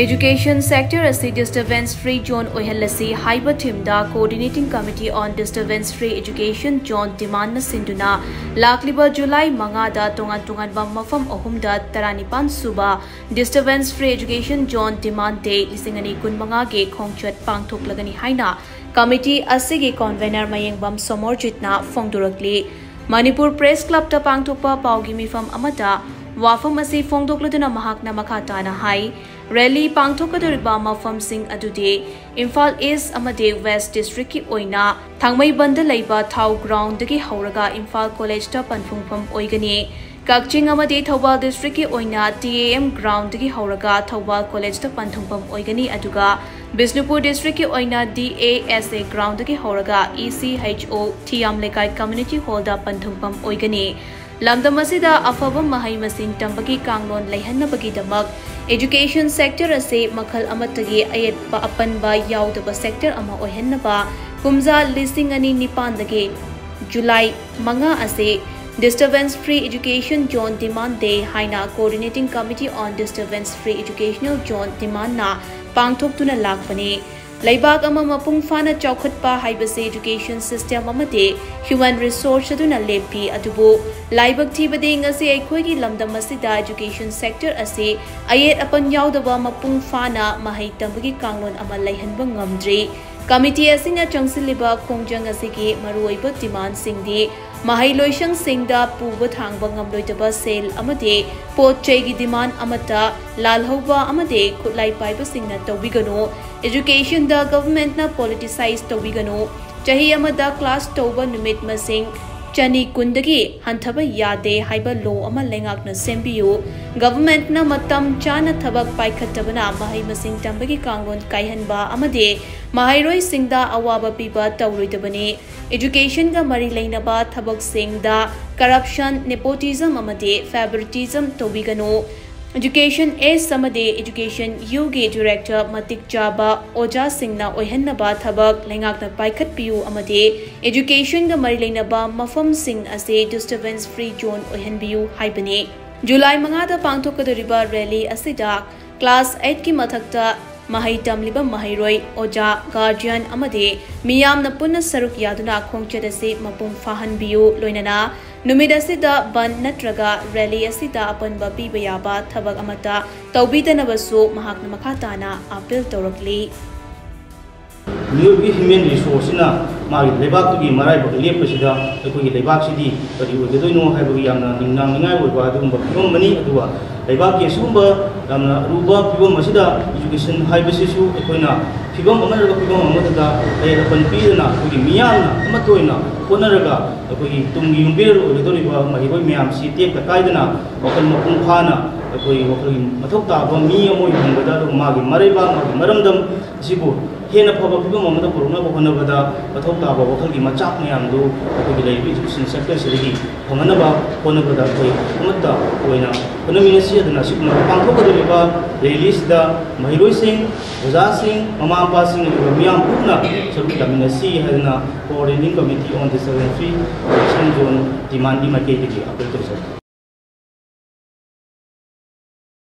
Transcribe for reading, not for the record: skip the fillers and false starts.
Education sector asi disturbance free zone oihalasi haiba teamda coordinating committee on disturbance free education zone demand na sinduna lakliba July 5 da tongan mafam ahumda taranipan Suba disturbance free education zone demand day lisingani kunmanga ge khongchat pangthoklagani haina committee asigi convener mayengbam somorjitna fongdurakli Manipur Press Club ta pangthokpa paugi mifam amata wafam asi fongdokladuna mahakna makata na hai Rally Pangthokkadouri mafam sing adude Imphal East amade West District ki oina thangmai banda leiba thau ground dagi hauraga Imphal College ta panphungpham oigani Kakching amade Thobal District ki oina TAM ground dagi hauraga Thobal College ta panthungpham oigani aduga Bisnupur District ki oina DASA ground dagi hauraga ECHO Thiam Lekai Community Hall da panthungpham oigani Lamdam asida afabam mahai masing tambagi kanglon leihanabagi damak Education sector ase makhal amatagi ayet pa apanba yaudaba sector ama oihannaba kumza listing ani nipan dage July 5 ase disturbance free education zone demand day haina coordinating committee on disturbance free educational zone demand na pangthoktuna lakpani Laibak ama mapung fana chaukhatpa haibase education system amate human resource aduna lepi adubu laibak thibade ngasi aikhoigi lamdam asida education sector ase ayet apan yaudaba mapung fana mahai tambagi kanglon ama laihanba ngamdri committee asina changsiliba khongjang asigi maruoiba demand singdi mahai loisang singda puba thangba ngamloitaba sel amate pot chaigi demand amata lalhoba amate khutlai paiba singna tawbigano Education the government na politicized tawigano chahi amada class toba numit masing chani kundagi hanthaba yade haiba law ama lengak na sembiyo government na matam chana thabak paikhatabana mahai masing tambagi kanglon kaihanba amade mahairoi singda awaba piba tawroidabani education ga mari leinaba thabak singda corruption nepotism amade favoritism tawigano Education is samade education UG director Matik Jaba Oja Singna Oihannaba Thabak Lengakna Paikhat Piu Amade Education ga mari leinaba mafam sing ase disturbance free zone oihanbiu haibani July 5 da Pangthokkadouri rally asida class 8 ki mathakta mahai tamliba mahairoi oja guardian amade miyamna punna saruk yaduna khongchat ase mapung fahanbiu loinana Numidasida ban natraga rally asida apanba piba yaba thabak amata tawbidanabasu mahakna makhatana appeal tawrakli New human resource na mari lebak tu gi marai ba lep pasida ko gi lebak sidi pari wo gedoi no hai ba yamna ningnang ningai wo ba dum ba pom mani aduwa lebak ke sumba yamna ruba pibom masida education hai basisu koina pibom amara ga pibom amata ai da pan pi na ko gi miyam na amatoina konaraga ko gi tum gi yumbir ro gedoi ba mai roi miyam si tek ka kaidana wakal mapung khana ko gi wakal mathok ta ba mi amoi hangada do ma gi marai ba ma gi maramdam sibu Hena paba pibom amada corona ko honabada pathok ta ba wakal gi machak myam do ko gi lei education sector sirigi honganaba honabada koi amata koina economy si adana sikma Pangthokkadouri ba release da mahiroi sing oja sing mama pa sing miyam putna sabu tamina si hadana coordinating committee on disturbance free education zone demand di make gi apel to